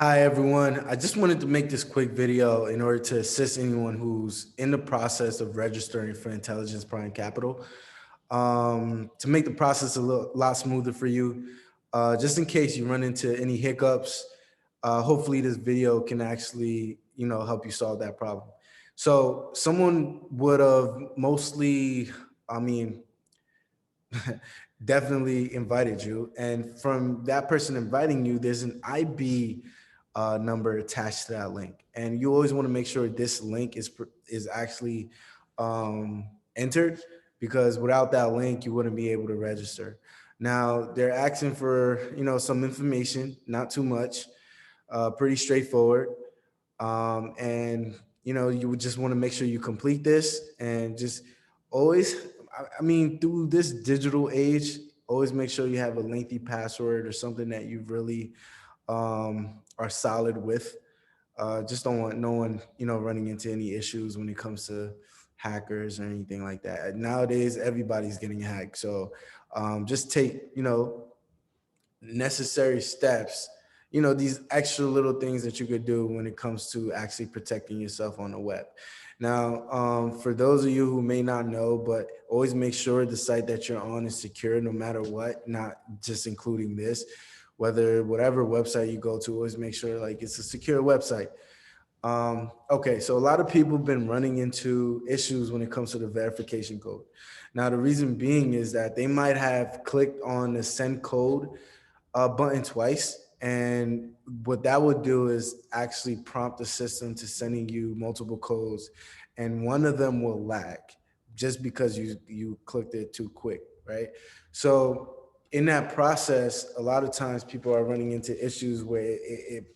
Hi, everyone. I just wanted to make this quick video in order to assist anyone who's in the process of registering for Intelligence Prime Capital. To make the process a lot smoother for you, just in case you run into any hiccups, hopefully this video can actually, help you solve that problem. So someone would have mostly, I mean, definitely invited you. And from that person inviting you, there's an IB number attached to that link. And you always want to make sure this link is actually entered, because without that link, you wouldn't be able to register. Now they're asking for some information, not too much, pretty straightforward, and you would just want to make sure you complete this and just always, I mean, through this digital age, always make sure you have a lengthy password or something that you really are solid with. Just don't want no one running into any issues when it comes to hackers or anything like that. Nowadays everybody's getting hacked, so just take necessary steps, these extra little things that you could do when it comes to actually protecting yourself on the web. Now, for those of you who may not know, but always make sure the site that you're on is secure no matter what, not just including this, whatever website you go to, always make sure like it's a secure website. Okay, so a lot of people have been running into issues when it comes to the verification code. Now, the reason being is that they might have clicked on the send code button twice. And what that would do is actually prompt the system to sending you multiple codes, and one of them will lag just because you clicked it too quick, right? So in that process, a lot of times people are running into issues where it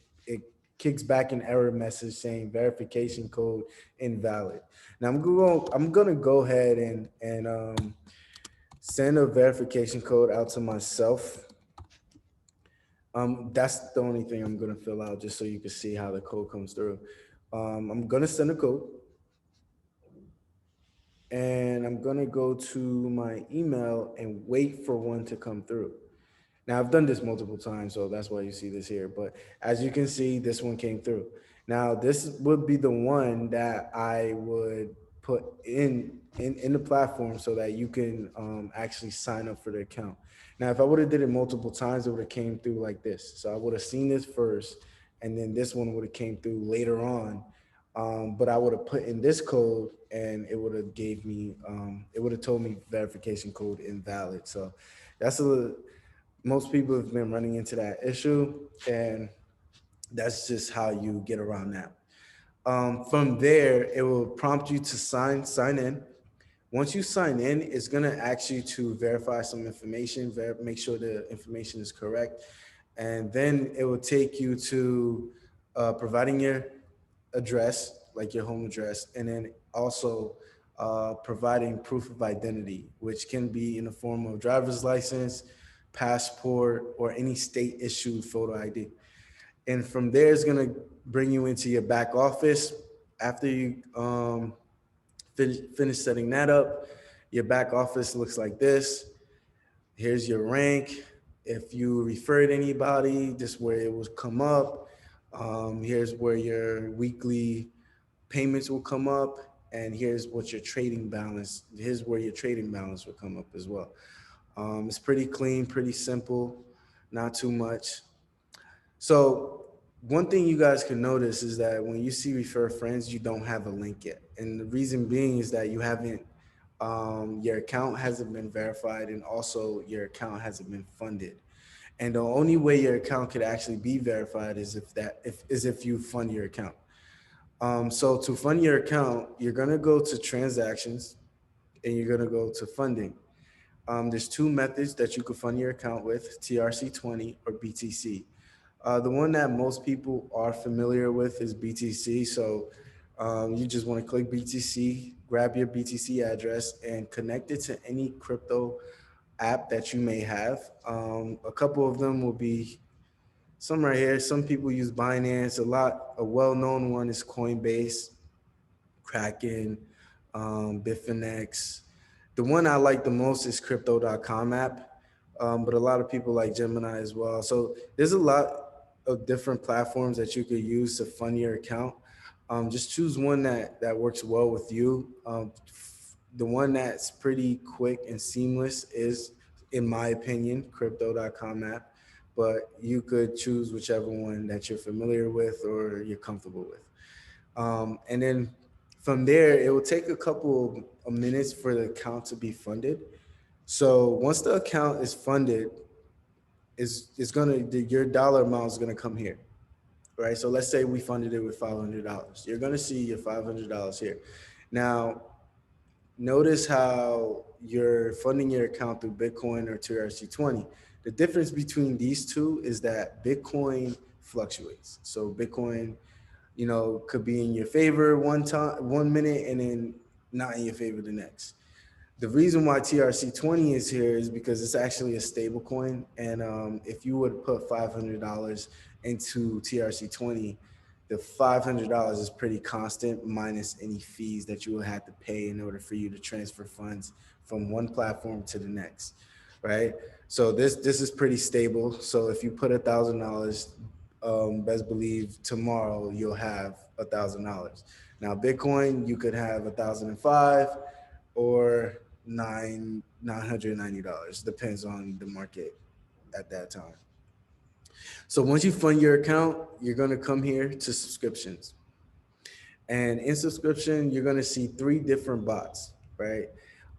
kicks back an error message saying verification code invalid. Now I'm gonna go ahead and send a verification code out to myself. That's the only thing I'm gonna fill out just so you can see how the code comes through. I'm gonna send a code, and I'm gonna go to my email and wait for one to come through. Now I've done this multiple times, so that's why you see this here. But as you can see, this one came through. Now this would be the one that I would put in the platform so that you can actually sign up for the account. Now, if I would have did it multiple times, it would have came through like this. So I would have seen this first, and then this one would have came through later on. But I would have put in this code, and it would have gave me, it would have told me verification code invalid. So that's most people have been running into that issue, and that's just how you get around that. From there, it will prompt you to sign in. Once you sign in, it's gonna ask you to verify some information, make sure the information is correct, and then it will take you to providing your address, like your home address, and then also providing proof of identity, which can be in the form of driver's license, passport, or any state issued photo ID. And from there, it's gonna bring you into your back office. After you finish setting that up, your back office looks like this. Here's your rank. If you referred anybody, this where it will come up. Here's where your weekly payments will come up, and here's what your trading balance. Here's where your trading balance will come up as well. It's pretty clean, pretty simple, not too much. So one thing you guys can notice is that when you see refer friends, you don't have a link yet, and the reason being is that you haven't, your account hasn't been verified, and also your account hasn't been funded. And the only way your account could actually be verified is if you fund your account. So to fund your account, you're gonna go to transactions, and you're gonna go to funding. There's two methods that you could fund your account with: TRC20 or BTC. The one that most people are familiar with is BTC. So you just want to click BTC, grab your BTC address, and connect it to any crypto app that you may have. A couple of them will be some right here. Some people use Binance. A well-known one is Coinbase, Kraken, Bitfinex. The one I like the most is Crypto.com app, but a lot of people like Gemini as well. So there's a lot. of different platforms that you could use to fund your account. Just choose one that works well with you. The one that's pretty quick and seamless is, in my opinion, crypto.com app, but you could choose whichever one that you're familiar with or you're comfortable with. And then from there, it will take a couple of minutes for the account to be funded. So once the account is funded, is gonna your dollar amount is gonna come here, right? So let's say we funded it with $500. You're gonna see your $500 here. Now, notice how you're funding your account through Bitcoin or TRC20. The difference between these two is that Bitcoin fluctuates. So Bitcoin, could be in your favor one time, 1 minute, and then not in your favor the next. The reason why TRC20 is here is because it's actually a stable coin. And if you would put $500 into TRC20, the $500 is pretty constant minus any fees that you will have to pay in order for you to transfer funds from one platform to the next, right? So this is pretty stable. So if you put $1,000, best believe tomorrow you'll have $1,000. Now Bitcoin, you could have 1,005 or $990. Depends on the market at that time. So once you fund your account, you're gonna come here to subscriptions. And in subscription, you're gonna see three different bots, right?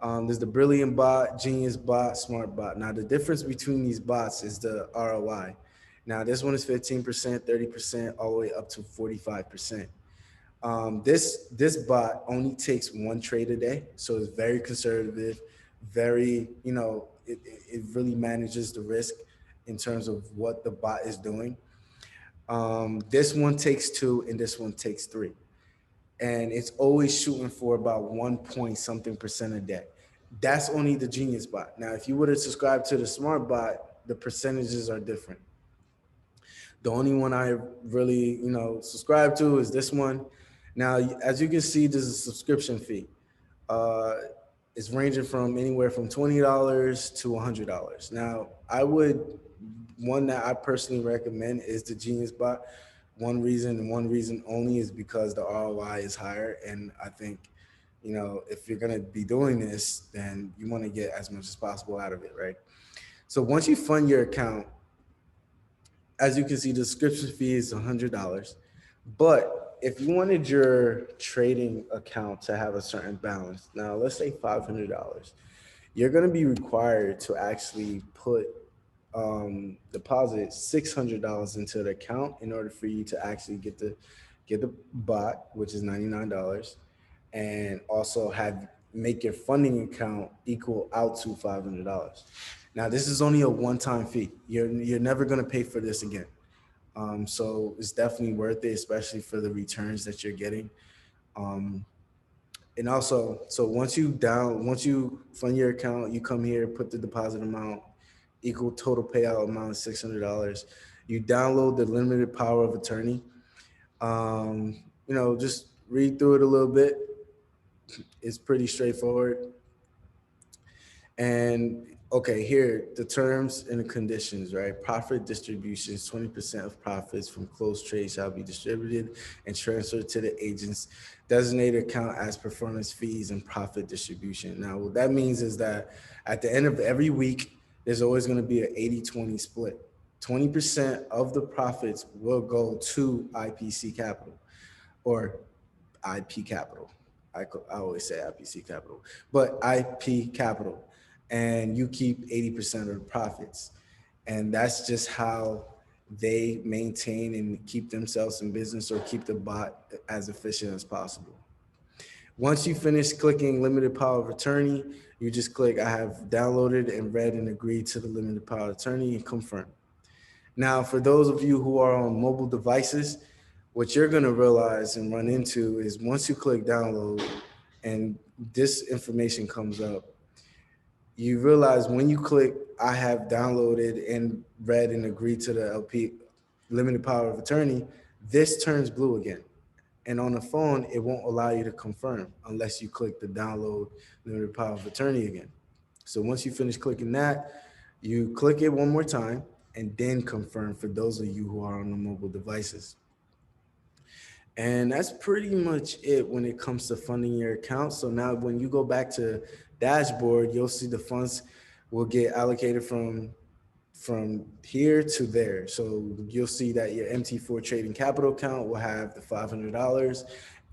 There's the Brilliant bot, Genius bot, Smart bot. Now the difference between these bots is the ROI. Now this one is 15%, 30%, all the way up to 45%. This bot only takes one trade a day, so it's very conservative. Very, it really manages the risk in terms of what the bot is doing. This one takes two, and this one takes three, and it's always shooting for about 1 point something percent a day. That's only the Genius bot. Now, if you were to subscribe to the Smart bot, the percentages are different. The only one I really, subscribe to is this one. Now, as you can see, there's a subscription fee. Uh, it's ranging from anywhere from $20 to $100. Now, one that I personally recommend is the Genius Bot. One reason and one reason only is because the ROI is higher. And I think, if you're going to be doing this, then you want to get as much as possible out of it, right? So once you fund your account, as you can see, the subscription fee is $100. But if you wanted your trading account to have a certain balance, now let's say $500, you're going to be required to actually put deposit $600 into the account in order for you to actually get the bot, which is $99, and also make your funding account equal out to $500. Now, this is only a one-time fee. You're never going to pay for this again. So it's definitely worth it, especially for the returns that you're getting. Um, and also, so once you fund your account, you come here, put the deposit amount, equal total payout amount of $600. You download the limited power of attorney. Just read through it a little bit. It's pretty straightforward. And okay, here, the terms and the conditions, right? Profit distributions, 20% of profits from closed trades shall be distributed and transferred to the agent's designated account as performance fees and profit distribution. Now, what that means is that at the end of every week, there's always going to be an 80-20 split. 20% of the profits will go to IPC Capital or IP Capital. I always say IPC Capital, but IP Capital. And you keep 80% of the profits. And that's just how they maintain and keep themselves in business or keep the bot as efficient as possible. Once you finish clicking limited power of attorney, you just click I have downloaded and read and agreed to the limited power of attorney and confirm. Now, for those of you who are on mobile devices, what you're going to realize and run into is once you click download and this information comes up, you realize when you click I have downloaded and read and agreed to the LP limited power of attorney, this turns blue again. And on the phone, it won't allow you to confirm unless you click the download limited power of attorney again. So once you finish clicking that, you click it one more time and then confirm for those of you who are on the mobile devices. And that's pretty much it when it comes to funding your account. So now when you go back to dashboard, you'll see the funds will get allocated from here to there. So you'll see that your MT4 trading capital account will have the $500.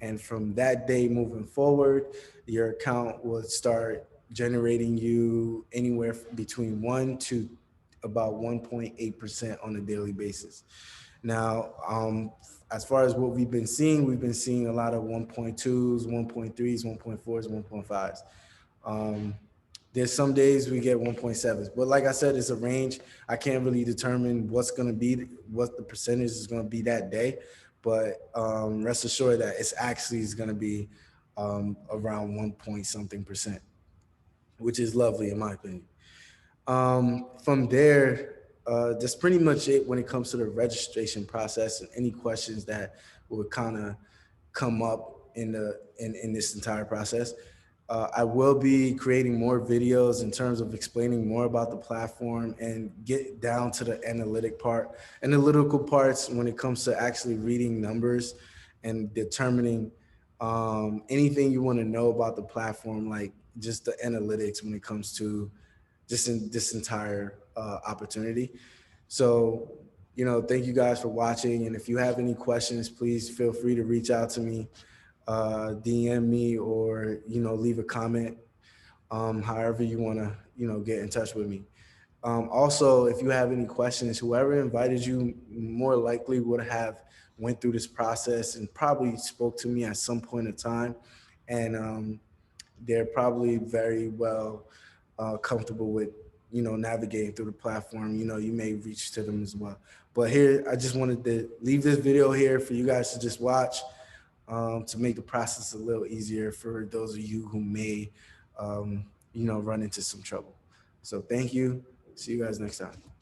And from that day moving forward, your account will start generating you anywhere between 1 to about 1.8% on a daily basis. Now, as far as what we've been seeing a lot of 1.2s, 1.3s, 1.4s, 1.5s. There's some days we get 1.7s, but like I said, it's a range. I can't really determine what the percentage is going to be that day, but rest assured that it's actually is going to be around 1 point something percent, which is lovely in my opinion. From there, that's pretty much it when it comes to the registration process and any questions that would kind of come up in this entire process. I will be creating more videos in terms of explaining more about the platform and get down to the analytical parts when it comes to actually reading numbers and determining anything you want to know about the platform, like just the analytics when it comes to just in this entire opportunity. So, thank you guys for watching. And if you have any questions, please feel free to reach out to me, DM me, or, leave a comment, however you want to, get in touch with me. Also, if you have any questions, whoever invited you more likely would have went through this process and probably spoke to me at some point in time. And they're probably very well comfortable with navigating through the platform. You may reach to them as well. But here, I just wanted to leave this video here for you guys to just watch, to make the process a little easier for those of you who may run into some trouble. So thank you. See you guys next time.